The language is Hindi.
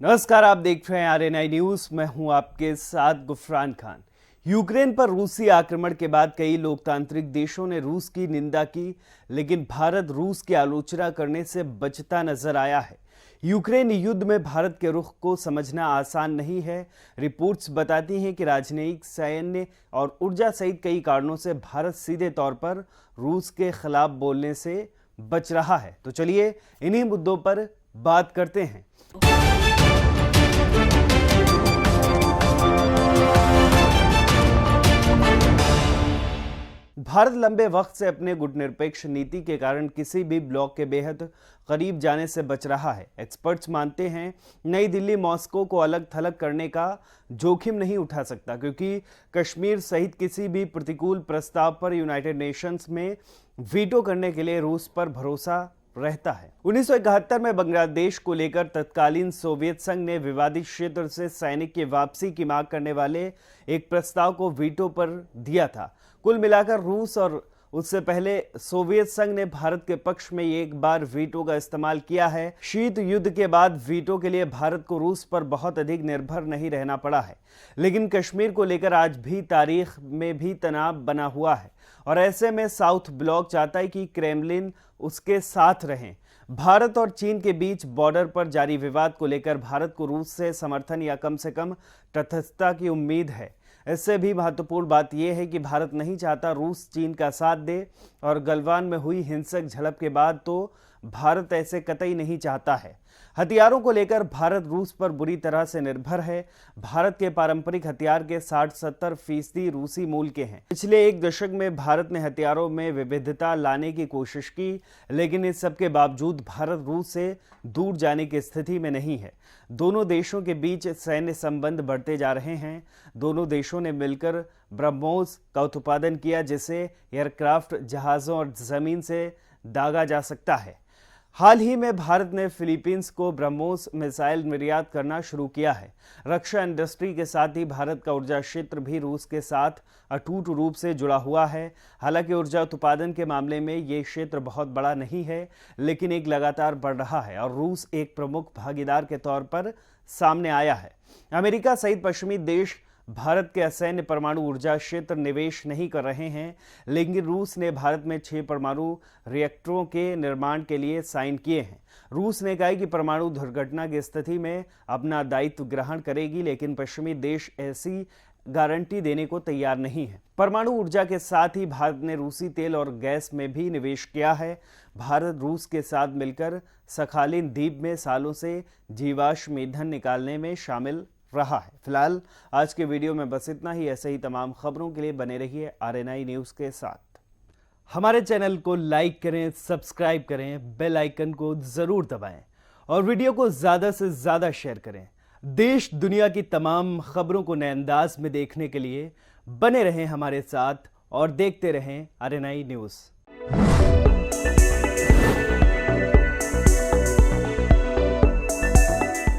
नमस्कार, आप देख रहे हैं आरएनआई न्यूज। मैं हूं आपके साथ गुफरान खान। यूक्रेन पर रूसी आक्रमण के बाद कई लोकतांत्रिक देशों ने रूस की निंदा की, लेकिन भारत रूस की आलोचना करने से बचता नजर आया है। यूक्रेन युद्ध में भारत के रुख को समझना आसान नहीं है। रिपोर्ट्स बताती हैं कि राजनयिक, सैन्य और ऊर्जा सहित कई कारणों से भारत सीधे तौर पर रूस के खिलाफ बोलने से बच रहा है। तो चलिए इन्हीं मुद्दों पर बात करते हैं। भारत लंबे वक्त से अपने गुटनिरपेक्ष नीति के कारण किसी भी ब्लॉक के बेहद करीब जाने से बच रहा है। एक्सपर्ट्स मानते हैं नई दिल्ली मॉस्को को अलग थलग करने का जोखिम नहीं उठा सकता, क्योंकि कश्मीर सहित किसी भी प्रतिकूल प्रस्ताव पर यूनाइटेड नेशंस में वीटो करने के लिए रूस पर भरोसा रहता है। 1971 में बांग्लादेश को लेकर तत्कालीन सोवियत संघ ने विवादित क्षेत्र से सैनिक की वापसी की मांग करने वाले एक प्रस्ताव को वीटो पर दिया था। कुल मिलाकर रूस और उससे पहले सोवियत संघ ने भारत के पक्ष में एक बार वीटो का इस्तेमाल किया है। शीत युद्ध के बाद वीटो के लिए भारत को रूस पर बहुत अधिक निर्भर नहीं रहना पड़ा है, लेकिन कश्मीर को लेकर आज भी तारीख में भी तनाव बना हुआ है और ऐसे में साउथ ब्लॉक चाहता है कि क्रेमलिन उसके साथ रहें। भारत और चीन के बीच बॉर्डर पर जारी विवाद को लेकर भारत को रूस से समर्थन या कम से कम तटस्थता की उम्मीद है। इससे भी महत्वपूर्ण बात यह है कि भारत नहीं चाहता रूस चीन का साथ दे, और गलवान में हुई हिंसक झड़प के बाद तो भारत ऐसे कतई नहीं चाहता है। हथियारों को लेकर भारत रूस पर बुरी तरह से निर्भर है। भारत के पारंपरिक हथियार के 60-70% रूसी मूल के हैं। पिछले एक दशक में भारत ने हथियारों में विविधता लाने की कोशिश की, लेकिन इस सब के बावजूद भारत रूस से दूर जाने की स्थिति में नहीं है। दोनों देशों के बीच सैन्य संबंध बढ़ते जा रहे हैं। दोनों देशों ने मिलकर ब्रह्मोस का उत्पादन किया, जिसे एयरक्राफ्ट, जहाज़ों और जमीन से दागा जा सकता है। हाल ही में भारत ने फिलीपींस को ब्रह्मोस मिसाइल निर्यात करना शुरू किया है। रक्षा इंडस्ट्री के साथ ही भारत का ऊर्जा क्षेत्र भी रूस के साथ अटूट रूप से जुड़ा हुआ है। हालांकि ऊर्जा उत्पादन के मामले में ये क्षेत्र बहुत बड़ा नहीं है, लेकिन एक लगातार बढ़ रहा है और रूस एक प्रमुख भागीदार के तौर पर सामने आया है। अमेरिका सहित पश्चिमी देश भारत के असैन्य परमाणु ऊर्जा क्षेत्र निवेश नहीं कर रहे हैं, लेकिन रूस ने भारत में 6 परमाणु रिएक्टरों के निर्माण के लिए साइन किए हैं। रूस ने कहा कि परमाणु दुर्घटना की स्थिति में अपना दायित्व ग्रहण करेगी, लेकिन पश्चिमी देश ऐसी गारंटी देने को तैयार नहीं है। परमाणु ऊर्जा के साथ ही भारत ने रूसी तेल और गैस में भी निवेश किया है। भारत रूस के साथ मिलकर सखालिन द्वीप में सालों से जीवाश्म ईंधन निकालने में शामिल रहा है। फिलहाल आज के वीडियो में बस इतना ही। ऐसे ही तमाम खबरों के लिए बने रहिए आरएनआई न्यूज़ के साथ। हमारे चैनल को लाइक करें, सब्सक्राइब करें, बेल आइकन को जरूर दबाएं और वीडियो को ज़्यादा से ज़्यादा शेयर करें। देश दुनिया की तमाम खबरों को नए अंदाज में देखने के लिए बने रहें हमारे साथ और देखते रहें आरएनआई न्यूज़।